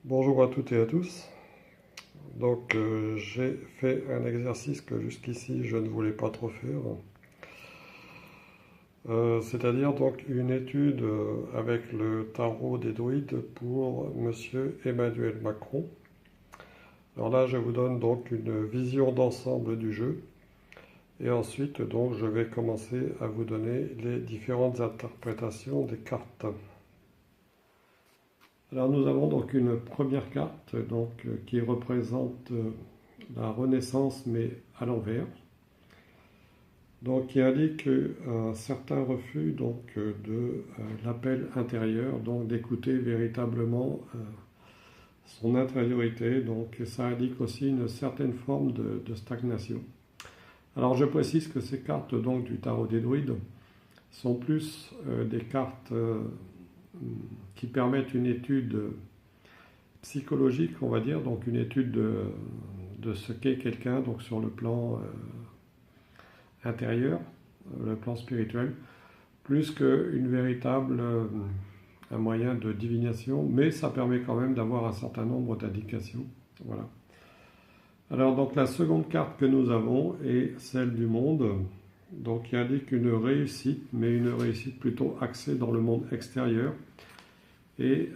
Bonjour à toutes et à tous. Donc j'ai fait un exercice que jusqu'ici je ne voulais pas trop faire. C'est-à-dire donc une étude avec le tarot des druides pour Monsieur Emmanuel Macron. Alors là je vous donne donc une vision d'ensemble du jeu et ensuite donc je vais commencer à vous donner les différentes interprétations des cartes. Alors nous avons donc une première carte qui représente la Renaissance mais à l'envers. Donc qui indique un certain refus de l'appel intérieur, donc d'écouter véritablement son intériorité. Donc ça indique aussi une certaine forme de stagnation. Alors je précise que ces cartes donc du tarot des druides sont plus des cartes qui permettent une étude psychologique, on va dire, donc une étude de ce qu'est quelqu'un, donc sur le plan intérieur, le plan spirituel, plus qu'une véritable un moyen de divination, mais ça permet quand même d'avoir un certain nombre d'indications. Voilà. Alors donc la seconde carte que nous avons est celle du monde, donc qui indique une réussite, mais une réussite plutôt axée dans le monde extérieur, et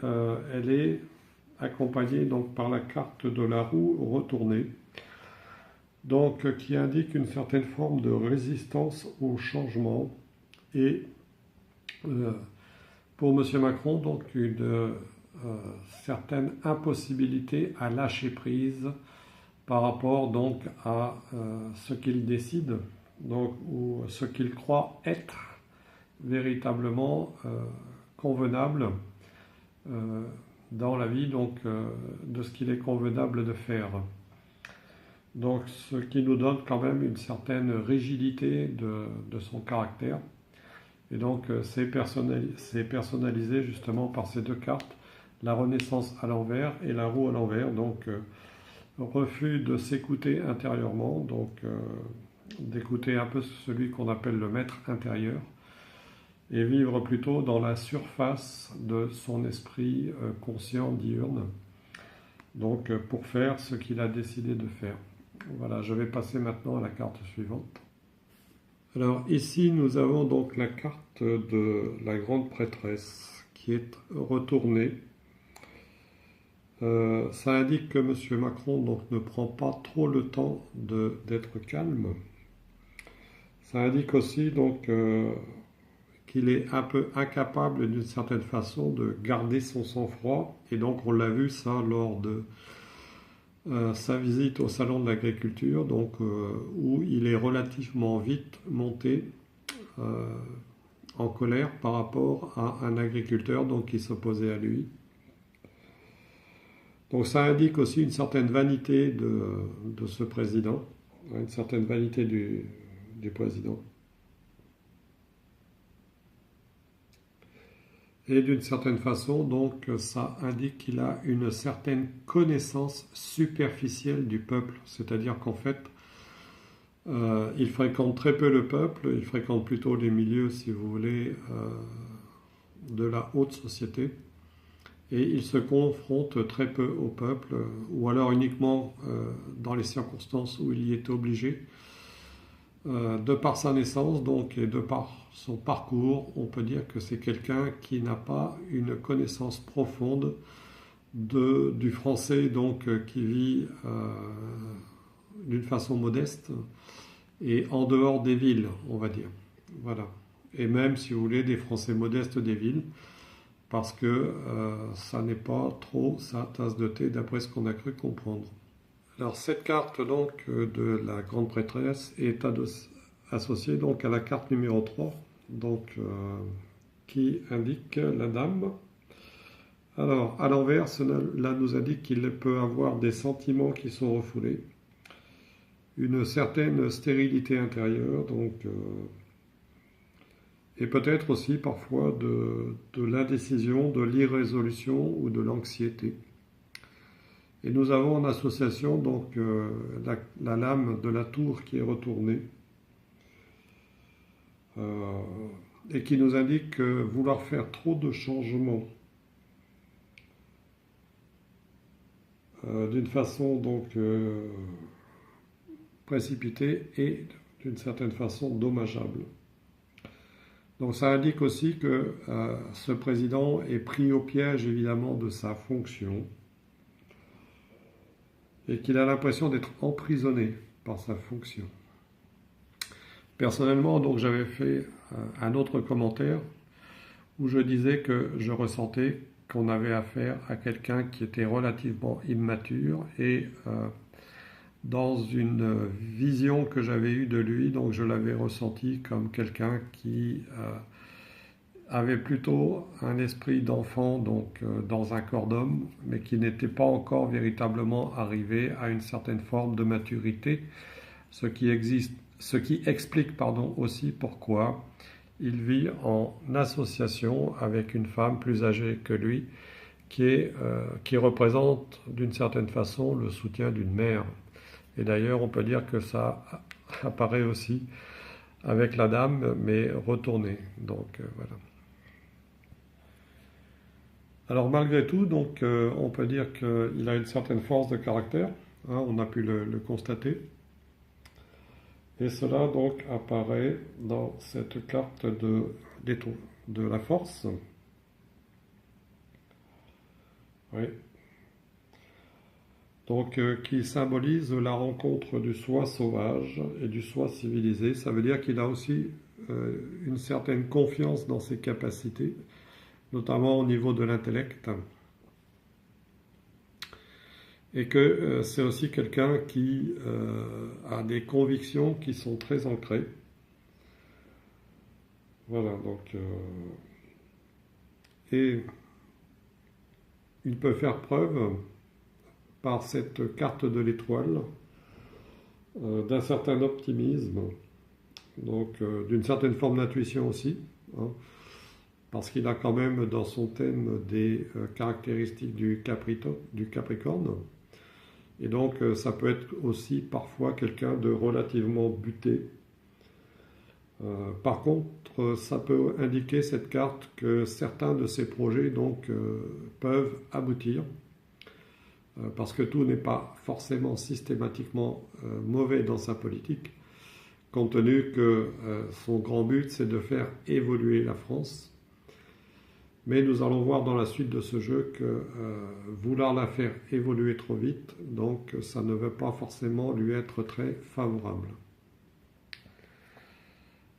elle est accompagnée donc par la carte de la roue retournée, donc qui indique une certaine forme de résistance au changement et euh, pour M. Macron, donc une certaine impossibilité à lâcher prise par rapport donc à ce qu'il décide, donc ou ce qu'il croit être véritablement convenable euh, dans la vie, de ce qu'il est convenable de faire. Donc ce qui nous donne quand même une certaine rigidité de son caractère. Et donc c'est personnalisé justement par ces deux cartes, la Renaissance à l'envers et la roue à l'envers. Donc refus de s'écouter intérieurement, d'écouter un peu celui qu'on appelle le maître intérieur, et vivre plutôt dans la surface de son esprit conscient diurne, donc pour faire ce qu'il a décidé de faire. Voilà, je vais passer maintenant à la carte suivante. Alors ici nous avons donc la carte de la grande prêtresse qui est retournée. Ça indique que M. Macron donc, ne prend pas trop le temps d'être calme. Ça indique aussi qu'il est un peu incapable d'une certaine façon de garder son sang-froid. Et donc on l'a vu ça lors de sa visite au salon de l'agriculture, où il est relativement vite monté euh, en colère par rapport à un agriculteur qui s'opposait à lui. Donc ça indique aussi une certaine vanité de ce président, une certaine vanité du président. Et d'une certaine façon, donc, ça indique qu'il a une certaine connaissance superficielle du peuple. C'est-à-dire qu'en fait, il fréquente très peu le peuple, il fréquente plutôt les milieux, si vous voulez, de la haute société. Et il se confronte très peu au peuple, ou alors uniquement dans les circonstances où il y est obligé. De par sa naissance et de par son parcours, on peut dire que c'est quelqu'un qui n'a pas une connaissance profonde du français qui vit d'une façon modeste et en dehors des villes, on va dire. Voilà. Et même, si vous voulez, des Français modestes des villes, parce que ça n'est pas trop sa tasse de thé d'après ce qu'on a cru comprendre. Alors cette carte de la grande prêtresse est associée donc à la carte numéro 3 qui indique la dame. Alors à l'envers, cela nous indique qu'il peut avoir des sentiments qui sont refoulés, une certaine stérilité intérieure et peut-être aussi parfois de l'indécision, de l'irrésolution ou de l'anxiété. Et nous avons en association la lame de la tour qui est retournée et qui nous indique que vouloir faire trop de changements d'une façon donc précipitée et d'une certaine façon dommageable. Donc ça indique aussi que ce président est pris au piège évidemment de sa fonction et qu'il a l'impression d'être emprisonné par sa fonction. Personnellement, donc j'avais fait un autre commentaire où je disais que je ressentais qu'on avait affaire à quelqu'un qui était relativement immature et dans une vision que j'avais eue de lui, donc je l'avais ressenti comme quelqu'un qui avait plutôt un esprit d'enfant donc dans un corps d'homme, mais qui n'était pas encore véritablement arrivé à une certaine forme de maturité, ce qui explique aussi pourquoi il vit en association avec une femme plus âgée que lui, qui représente d'une certaine façon le soutien d'une mère. Et d'ailleurs, on peut dire que ça apparaît aussi avec la dame, mais retournée. Donc voilà. Alors malgré tout, donc, on peut dire qu'il a une certaine force de caractère, hein, on a pu le constater. Et cela donc apparaît dans cette carte de la force. Oui. Donc qui symbolise la rencontre du soi sauvage et du soi civilisé. Ça veut dire qu'il a aussi une certaine confiance dans ses capacités, notamment au niveau de l'intellect. Et que c'est aussi quelqu'un qui a des convictions qui sont très ancrées. Voilà, donc... et il peut faire preuve, par cette carte de l'étoile, d'un certain optimisme, donc d'une certaine forme d'intuition aussi, hein, parce qu'il a quand même dans son thème des caractéristiques du Capricorne. Et donc ça peut être aussi parfois quelqu'un de relativement buté. Par contre, ça peut indiquer cette carte que certains de ces projets donc, peuvent aboutir, parce que tout n'est pas forcément systématiquement mauvais dans sa politique, compte tenu que son grand but c'est de faire évoluer la France. Mais nous allons voir dans la suite de ce jeu que vouloir la faire évoluer trop vite, donc ça ne veut pas forcément lui être très favorable.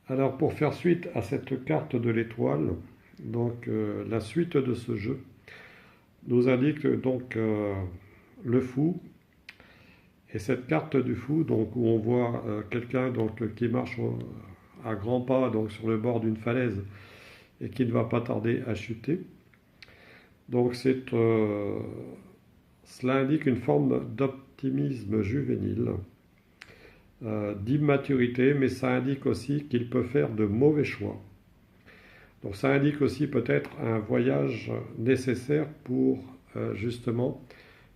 Alors pour faire suite à cette carte de l'étoile, donc la suite de ce jeu nous indique donc le fou, et cette carte du fou, donc où on voit quelqu'un donc qui marche à grands pas donc sur le bord d'une falaise et qui ne va pas tarder à chuter. Donc cela indique une forme d'optimisme juvénile, d'immaturité, mais ça indique aussi qu'il peut faire de mauvais choix. Donc ça indique aussi peut-être un voyage nécessaire pour justement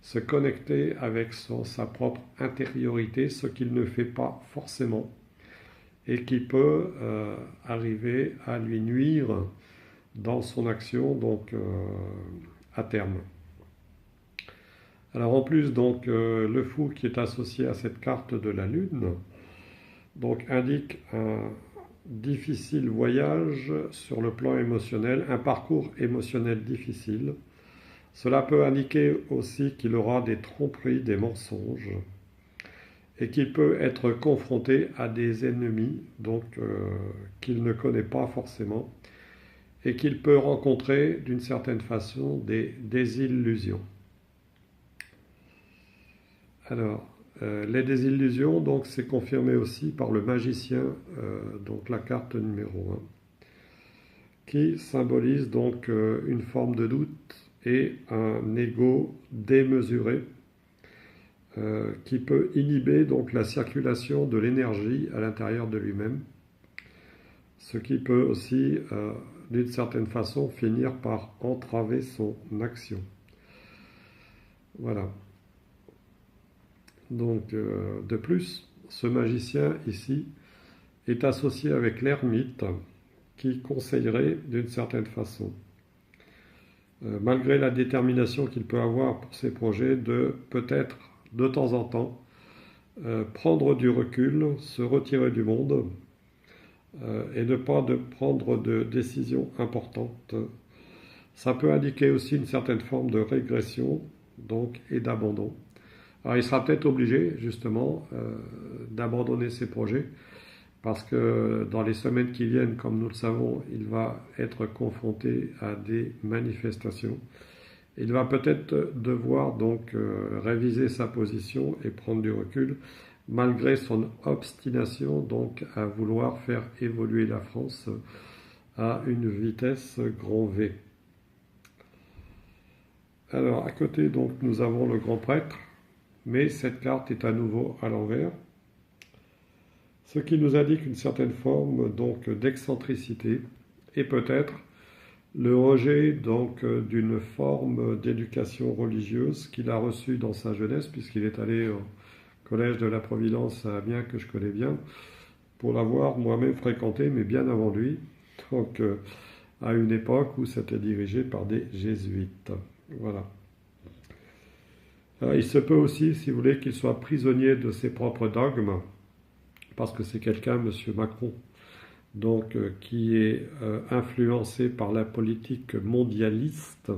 se connecter avec sa propre intériorité, ce qu'il ne fait pas forcément, et qui peut arriver à lui nuire dans son action donc à terme. Alors en plus donc le fou qui est associé à cette carte de la lune donc indique un difficile voyage sur le plan émotionnel, un parcours émotionnel difficile. Cela peut indiquer aussi qu'il aura des tromperies, des mensonges, et qu'il peut être confronté à des ennemis donc qu'il ne connaît pas forcément, et qu'il peut rencontrer d'une certaine façon des désillusions. Alors, les désillusions, donc c'est confirmé aussi par le magicien, donc la carte numéro 1, qui symbolise donc une forme de doute et un ego démesuré, qui peut inhiber donc la circulation de l'énergie à l'intérieur de lui-même, ce qui peut aussi, d'une certaine façon, finir par entraver son action. Voilà. Donc, de plus, ce magicien ici est associé avec l'ermite, qui conseillerait d'une certaine façon malgré la détermination qu'il peut avoir pour ses projets, de peut-être de temps en temps prendre du recul, se retirer du monde et ne pas de prendre de décisions importantes. Ça peut indiquer aussi une certaine forme de régression donc, et d'abandon. Alors il sera peut-être obligé justement d'abandonner ses projets parce que dans les semaines qui viennent, comme nous le savons, il va être confronté à des manifestations. Il va peut-être devoir donc réviser sa position et prendre du recul malgré son obstination donc à vouloir faire évoluer la France à une vitesse grand V. Alors à côté donc nous avons le grand prêtre, mais cette carte est à nouveau à l'envers, ce qui nous indique une certaine forme donc d'excentricité et peut-être le rejet donc d'une forme d'éducation religieuse qu'il a reçue dans sa jeunesse, puisqu'il est allé au collège de la Providence à Amiens, que je connais bien, pour l'avoir moi-même fréquenté, mais bien avant lui, donc à une époque où c'était dirigé par des jésuites. Voilà. Alors, il se peut aussi, si vous voulez, qu'il soit prisonnier de ses propres dogmes, parce que c'est quelqu'un, M. Macron, donc qui est influencé par la politique mondialiste.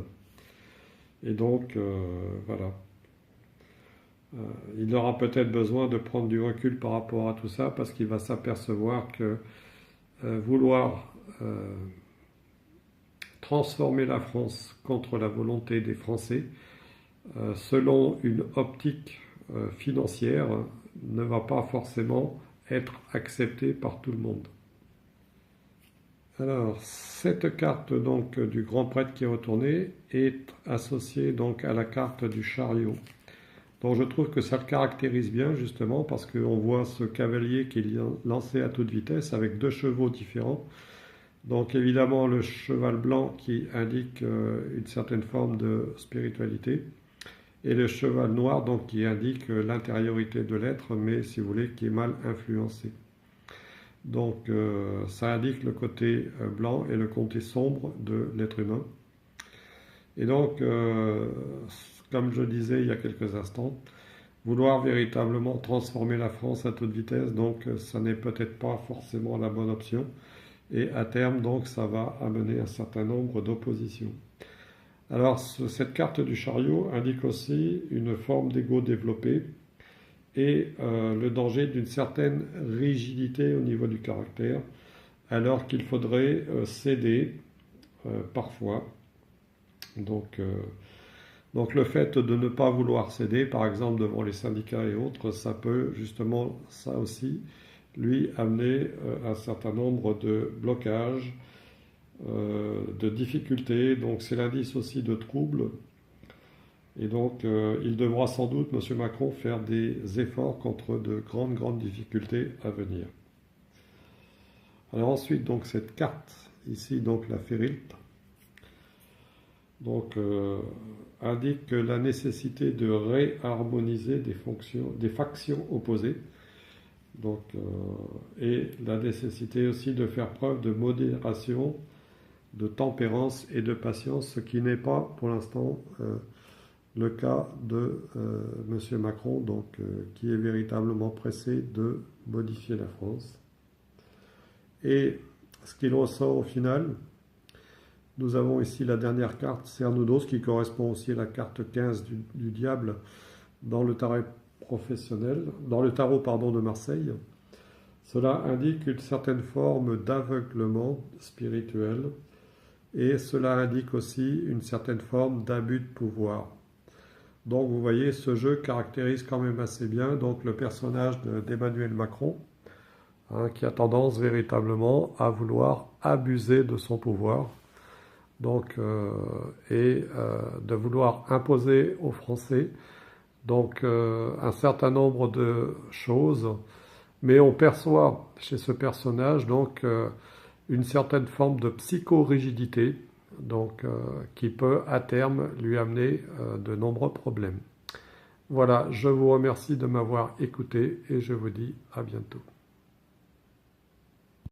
Et donc, voilà. Il aura peut-être besoin de prendre du recul par rapport à tout ça, parce qu'il va s'apercevoir que vouloir transformer la France contre la volonté des Français, selon une optique financière, ne va pas forcément être accepté par tout le monde. Alors, cette carte donc du grand prêtre qui est retourné est associée donc à la carte du chariot. Donc je trouve que ça le caractérise bien justement parce qu'on voit ce cavalier qui est lancé à toute vitesse avec deux chevaux différents. Donc évidemment le cheval blanc qui indique une certaine forme de spiritualité et le cheval noir donc qui indique l'intériorité de l'être, mais si vous voulez qui est mal influencé. Donc ça indique le côté blanc et le côté sombre de l'être humain. Et donc, comme je disais il y a quelques instants, vouloir véritablement transformer la France à toute vitesse, donc ça n'est peut-être pas forcément la bonne option. Et à terme, donc, ça va amener un certain nombre d'oppositions. Alors, cette carte du chariot indique aussi une forme d'ego développé et le danger d'une certaine rigidité au niveau du caractère, alors qu'il faudrait céder parfois. Donc le fait de ne pas vouloir céder, par exemple devant les syndicats et autres, ça peut justement, ça aussi, lui amener un certain nombre de blocages, de difficultés, donc c'est l'indice aussi de troubles. Et donc il devra sans doute, M. Macron, faire des efforts contre de grandes difficultés à venir. Alors ensuite, donc cette carte, ici donc la Férilte, donc indique la nécessité de réharmoniser des factions opposées, donc, et la nécessité aussi de faire preuve de modération, de tempérance et de patience, ce qui n'est pas pour l'instant le cas de M. Macron, donc, qui est véritablement pressé de modifier la France. Et ce qu'il ressort au final, nous avons ici la dernière carte, Cernunnos, qui correspond aussi à la carte 15 du diable dans le tarot professionnel, dans le tarot de Marseille. Cela indique une certaine forme d'aveuglement spirituel et cela indique aussi une certaine forme d'abus de pouvoir. Donc vous voyez, ce jeu caractérise quand même assez bien donc, le personnage d'Emmanuel Macron, qui a tendance véritablement à vouloir abuser de son pouvoir. Donc, de vouloir imposer aux Français donc, un certain nombre de choses, mais on perçoit chez ce personnage donc, une certaine forme de psychorigidité donc, qui peut à terme lui amener de nombreux problèmes. Voilà, je vous remercie de m'avoir écouté et je vous dis à bientôt.